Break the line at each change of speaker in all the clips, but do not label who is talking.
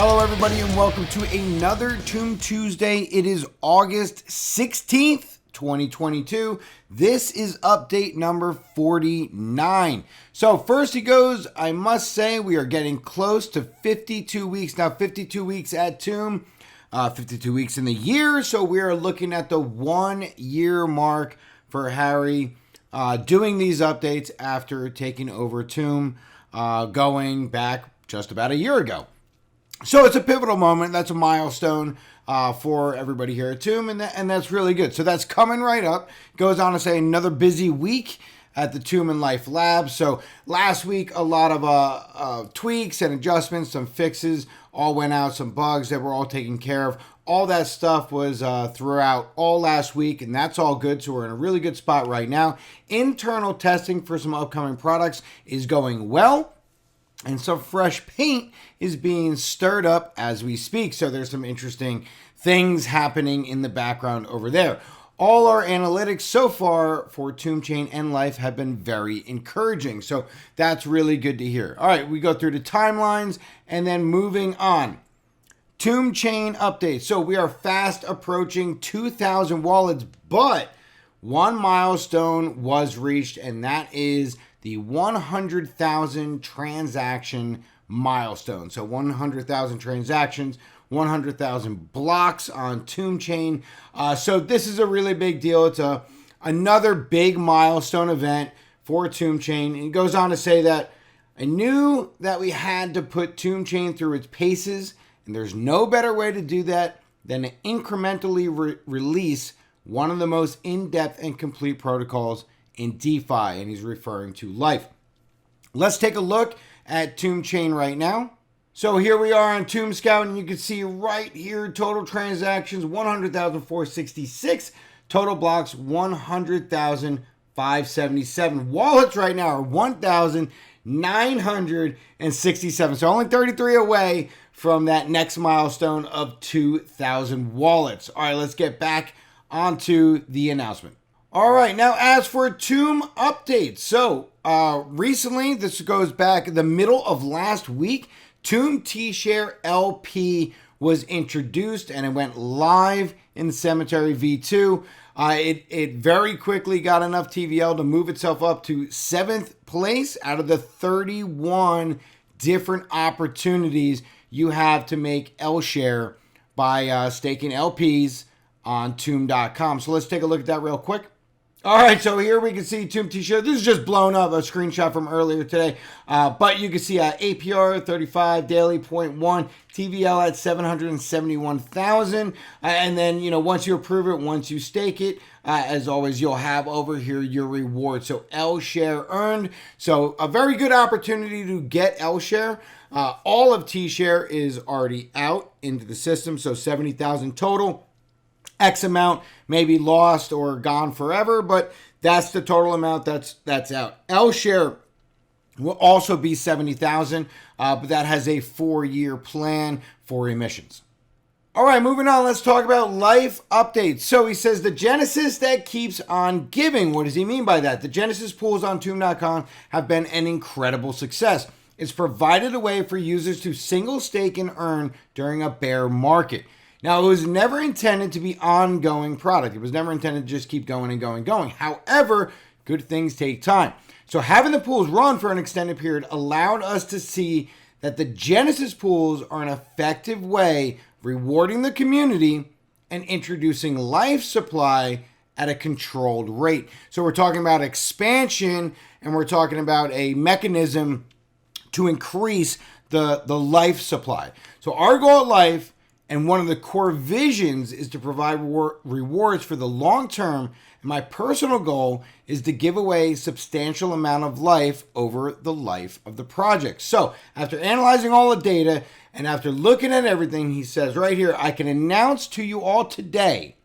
Hello everybody and welcome to another Tomb Tuesday. It is August 16th, 2022. This is update number 49. So first it goes, I must say we are getting close to 52 weeks. Now 52 weeks at Tomb, 52 weeks in the year. So we are looking at the 1 year mark for Harry doing these updates after taking over Tomb, going back just about a year ago. So it's a pivotal moment. That's a milestone for everybody here at Tomb, and that's really good. So that's coming right up. Goes on to say another busy week at the Tomb and Life Lab. So last week, a lot of tweaks and adjustments, some fixes all went out, some bugs that were all taken care of. All that stuff was throughout all last week, and that's all good. So we're in a really good spot right now. Internal testing for some upcoming products is going well. And some fresh paint is being stirred up as we speak. So there's some interesting things happening in the background over there. All our analytics so far for Tomb Chain and Life have been very encouraging. So that's really good to hear. All right, we go through the timelines and then moving on. Tomb Chain update. So we are fast approaching 2,000 wallets, but one milestone was reached, and that is the 100,000 transaction milestone. So 100,000 transactions, 100,000 blocks on Tomb Chain. So this is a really big deal. It's another big milestone event for Tomb Chain. And it goes on to say that I knew that we had to put Tomb Chain through its paces, and there's no better way to do that than to incrementally release one of the most in-depth and complete protocols in DeFi, and he's referring to Life. Let's take a look at Tomb Chain right now. So here we are on Tomb Scout, and you can see right here, total transactions, 100,466. Total blocks, 100,577. Wallets right now are 1,967. So only 33 away from that next milestone of 2,000 wallets. All right, let's get back onto the announcement. All right, now as for Tomb updates. So recently, this goes back the middle of last week, Tomb T-Share LP was introduced and it went live in Cemetery V2. It very quickly got enough TVL to move itself up to 7th place out of the 31 different opportunities you have to make L-Share by staking LPs on Tomb.com. So let's take a look at that real quick. All right, so here we can see Tomb T-Share. This is just blown up, a screenshot from earlier today. But you can see APR 35, daily 0.1, TVL at 771,000. And then, once you approve it, once you stake it, as always, you'll have over here your reward. So L-Share earned. So a very good opportunity to get L-Share. All of T-Share is already out into the system, so 70,000 total. X amount may be lost or gone forever, but that's the total amount that's out. L-Share will also be 70,000, but that has a 4-year plan for emissions. All right, moving on, let's talk about Life updates. So he says the Genesis that keeps on giving. What does he mean by that? The Genesis pools on Tomb.com have been an incredible success. It's provided a way for users to single stake and earn during a bear market. Now, it was never intended to be an ongoing product. It was never intended to just keep going and going and going. However, good things take time. So having the pools run for an extended period allowed us to see that the Genesis pools are an effective way of rewarding the community and introducing life supply at a controlled rate. So we're talking about expansion, and we're talking about a mechanism to increase the life supply. So our goal at Life, and one of the core visions, is to provide rewards for the long term. And my personal goal is to give away a substantial amount of life over the life of the project. So after analyzing all the data and after looking at everything, he says right here, I can announce to you all today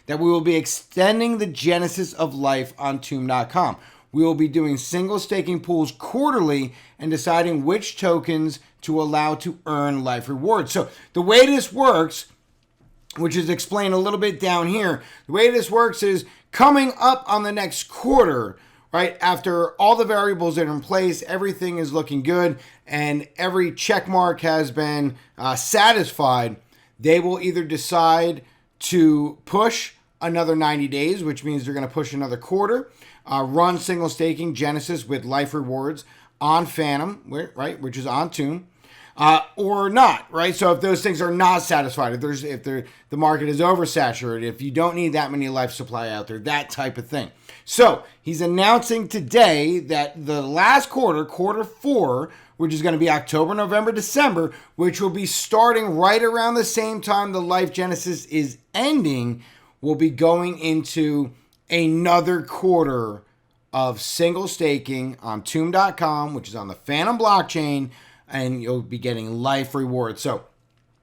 that we will be extending the Genesis of Life on Tomb.com. We will be doing single staking pools quarterly and deciding which tokens to allow to earn life rewards. So the way this works, which is explained a little bit down here, the way this works is coming up on the next quarter, right? After all the variables are in place, everything is looking good, and every check mark has been satisfied, they will either decide to push another 90 days, which means they're going to push another quarter, run single staking Genesis with life rewards on Phantom, right, which is on Tomb, or not, right? So if those things are not satisfied, if the market is oversaturated, if you don't need that many life supply out there, that type of thing. So he's announcing today that the last quarter 4, which is going to be October, November, December, which will be starting right around the same time the Life Genesis is ending, will be going into another quarter of single staking on Tomb.com, which is on the Phantom blockchain, and you'll be getting life rewards. So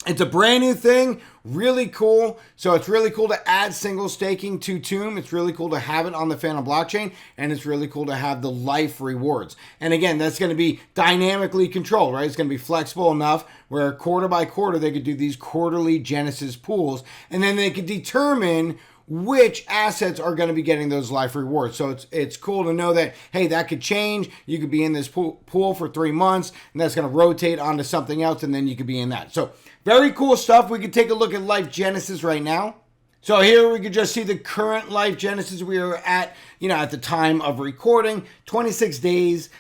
it's a brand new thing, really cool. So it's really cool to add single staking to Tomb. It's really cool to have it on the Phantom blockchain, and it's really cool to have the life rewards. And again, that's going to be dynamically controlled, right? It's going to be flexible enough where quarter by quarter they could do these quarterly Genesis pools, and then they could determine which assets are going to be getting those life rewards. So it's cool to know that, hey, that could change. You could be in this pool for 3 months, and that's going to rotate onto something else, and then you could be in that. So very cool stuff. We could take a look at Life Genesis right now. So here we could just see the current Life Genesis we are at, at the time of recording, 26 days,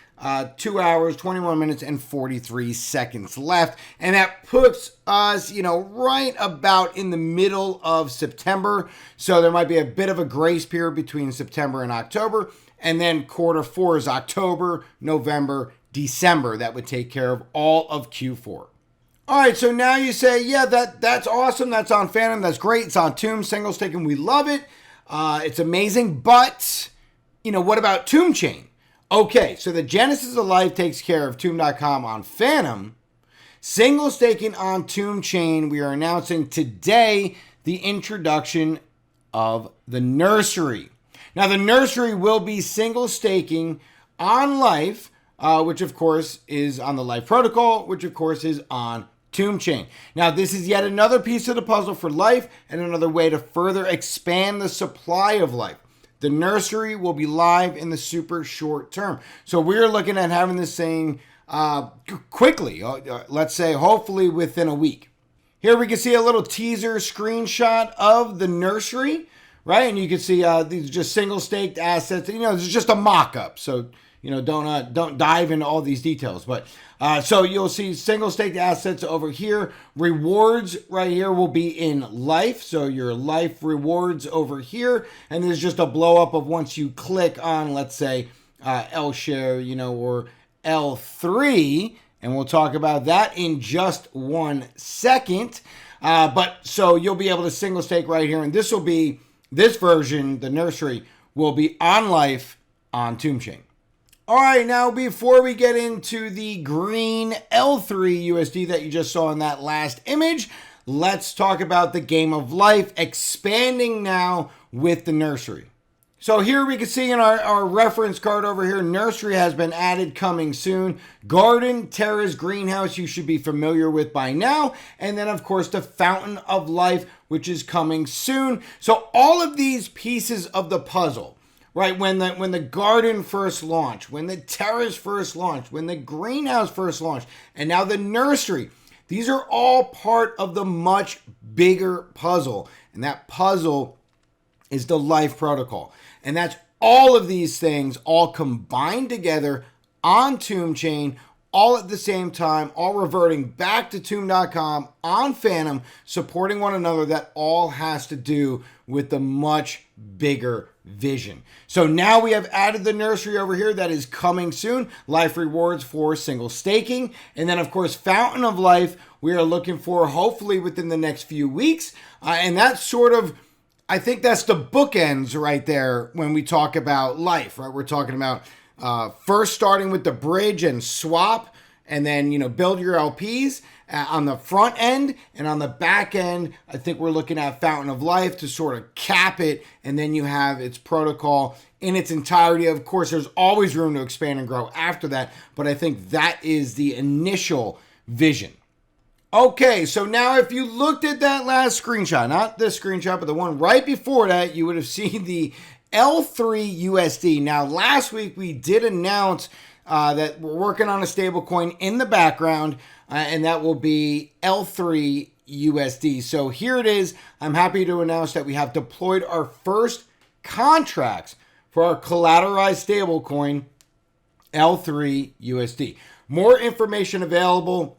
2 hours, 21 minutes, and 43 seconds left. And that puts us, right about in the middle of September. So there might be a bit of a grace period between September and October. And then quarter 4 is October, November, December. That would take care of all of Q4. All right, so now you say, yeah, that's awesome. That's on Phantom. That's great. It's on Tomb, single staking. We love it. It's amazing. But, what about Tomb Chain? Okay, so the Genesis of Life takes care of Tomb.com on Phantom. Single staking on Tomb Chain, we are announcing today the introduction of the Nursery. Now, the Nursery will be single staking on Life, which of course is on the Life protocol, which of course is on Tomb Chain. Now, this is yet another piece of the puzzle for Life and another way to further expand the supply of Life. The Nursery will be live in the super short term. So we're looking at having this thing quickly, let's say hopefully within a week. Here we can see a little teaser screenshot of the Nursery, right? And you can see these are just single staked assets. This is just a mock-up. So, don't dive into all these details. But so you'll see single staked assets over here. Rewards right here will be in Life. So your Life rewards over here. And there's just a blow up of once you click on, let's say, L share, or L3. And we'll talk about that in just 1 second. But so you'll be able to single stake right here. And this version, the Nursery, will be on Life on Tomb Chain. All right, now before we get into the green L3 USD that you just saw in that last image, let's talk about the game of Life expanding now with the Nursery. So here we can see in our reference card over here, Nursery has been added coming soon. Garden, Terrace, Greenhouse, you should be familiar with by now. And then, of course, the Fountain of Life, which is coming soon. So all of these pieces of the puzzle, right, when the garden first launched, when the terrace first launched, when the greenhouse first launched, and now the Nursery, these are all part of the much bigger puzzle. And that puzzle is the Life protocol. And that's all of these things all combined together on Tomb Chain, all at the same time, all reverting back to Tomb.com on Phantom, supporting one another. That all has to do with the much bigger vision. So now we have added the Nursery over here that is coming soon. Life rewards for single staking. And then, of course, Fountain of Life, we are looking for hopefully within the next few weeks. And that's sort of, I think that's the bookends right there when we talk about Life, right? We're talking about first starting with the bridge and swap, and then, build your LPs on the front end, and on the back end, I think we're looking at Fountain of Life to sort of cap it, and then you have its protocol in its entirety. Of course, there's always room to expand and grow after that, but I think that is the initial vision. Okay, so now if you looked at that last screenshot, not this screenshot, but the one right before that, you would have seen the L3USD. Now, last week we did announce that we're working on a stablecoin in the background, and that will be L3USD. So here it is. I'm happy to announce that we have deployed our first contracts for our collateralized stablecoin, L3USD. More information available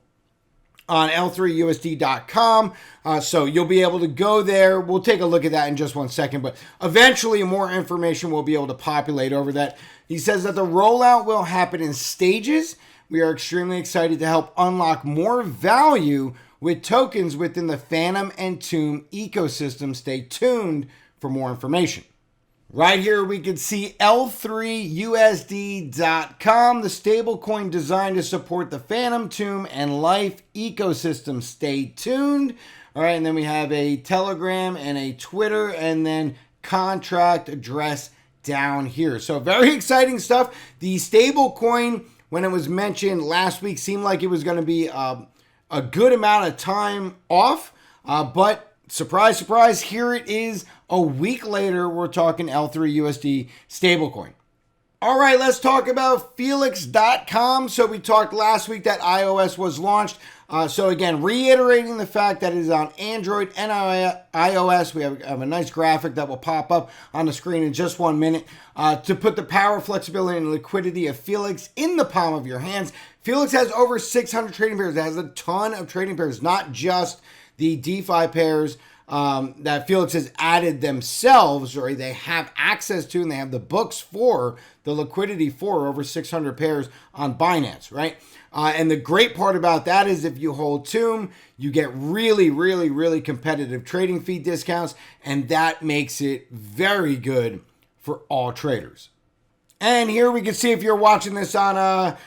on L3USD.com. So you'll be able to go there. We'll take a look at that in just 1 second, but eventually more information will be able to populate over that. He says that the rollout will happen in stages. We are extremely excited to help unlock more value with tokens within the Phantom and Tomb ecosystem. Stay tuned for more information. Right here, we can see L3USD.com, the stablecoin designed to support the Phantom, Tomb, and Life ecosystem. Stay tuned. All right, and then we have a Telegram and a Twitter, and then contract address down here. So very exciting stuff. The stablecoin, when it was mentioned last week, seemed like it was going to be a good amount of time off, but surprise, surprise, here it is. A week later, we're talking L3USD stablecoin. All right, let's talk about FELIX.com. So we talked last week that iOS was launched. So again, reiterating the fact that it is on Android and iOS. We have a nice graphic that will pop up on the screen in just 1 minute to put the power, flexibility, and liquidity of FELIX in the palm of your hands. FELIX has over 600 trading pairs. It has a ton of trading pairs, not just the DeFi pairs that FELIX has added themselves, or they have access to, and they have the books for, the liquidity for over 600 pairs on Binance, right? And the great part about that is if you hold Tomb, you get really, really, really competitive trading fee discounts, and that makes it very good for all traders. And here we can see, if you're watching this on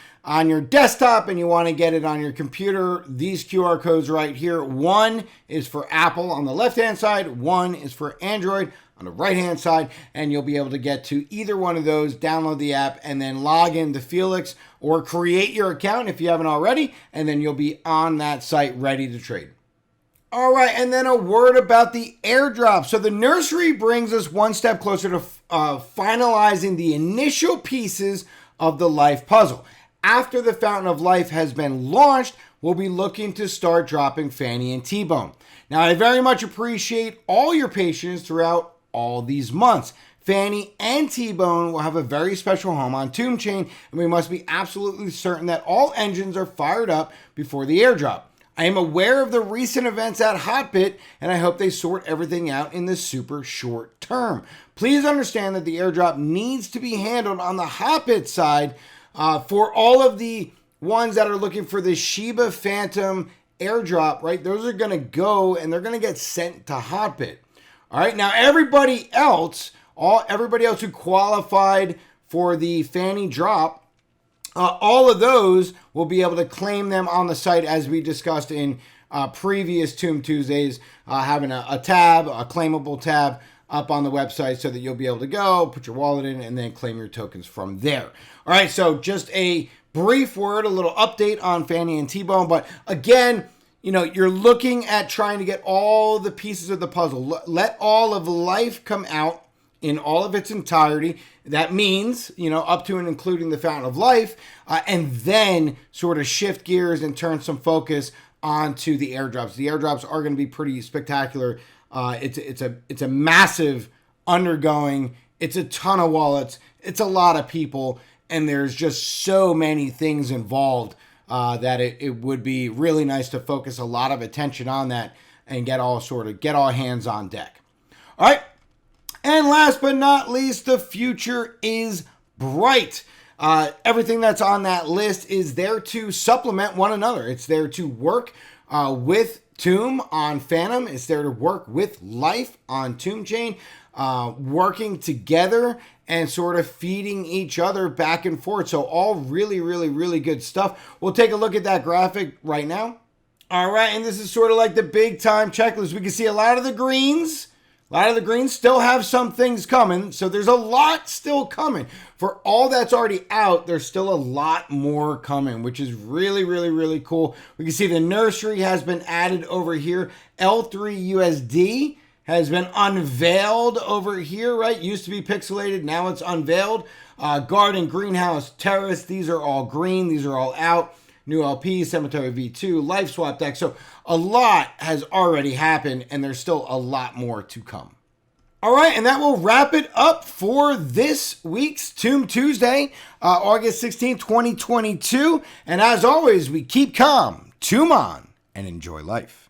your desktop and you want to get it on your computer, these QR codes right here. One is for Apple on the left-hand side. One is for Android on the right-hand side. And you'll be able to get to either one of those, download the app, and then log into FELIX or create your account if you haven't already. And then you'll be on that site ready to trade. All right, and then a word about the airdrop. So the Nursery brings us one step closer to finalizing the initial pieces of the life puzzle. After the Fountain of Life has been launched, we'll be looking to start dropping Fanny and T-Bone. Now, I very much appreciate all your patience throughout all these months. Fanny and T-Bone will have a very special home on Tomb Chain, and we must be absolutely certain that all engines are fired up before the airdrop. I am aware of the recent events at Hotbit, and I hope they sort everything out in the super short term. Please understand that the airdrop needs to be handled on the Hotbit side. For all of the ones that are looking for the Shiba Phantom airdrop, right? Those are going to go and they're going to get sent to Hotbit. All right. Now, everybody else who qualified for the Fanny drop, all of those will be able to claim them on the site, as we discussed in previous Tomb Tuesdays, having a claimable tab up on the website so that you'll be able to go, put your wallet in, and then claim your tokens from there. All right, so just a brief word, a little update on Fanny and T-Bone. But again, you're looking at trying to get all the pieces of the puzzle. Let all of life come out in all of its entirety. That means, up to and including the Fountain of Life, and then sort of shift gears and turn some focus onto the airdrops. The airdrops are going to be pretty spectacular. It's a massive undergoing. It's a ton of wallets. It's a lot of people, and there's just so many things involved that it would be really nice to focus a lot of attention on that and get all hands on deck. All right. And last but not least, the future is bright. Everything that's on that list is there to supplement one another. It's there to work with Tomb on Phantom. It's there to work with Life on Tomb Chain, working together and sort of feeding each other back and forth. So all really, really, really good stuff. We'll take a look at that graphic right now. All right, and this is sort of like the big time checklist. We can see a lot of the greens. A lot of the greens still have some things coming, so there's a lot still coming. For all that's already out, there's still a lot more coming, which is really, really, really cool. We can see the Nursery has been added over here. L3USD has been unveiled over here, right? Used to be pixelated, now it's unveiled. Garden, Greenhouse, Terrace, these are all green, these are all out. New LP, Cemetery V2, Life Swap Deck. So a lot has already happened, and there's still a lot more to come. All right, and that will wrap it up for this week's Tomb Tuesday, August 16th, 2022. And as always, we keep calm, tomb on, and enjoy life.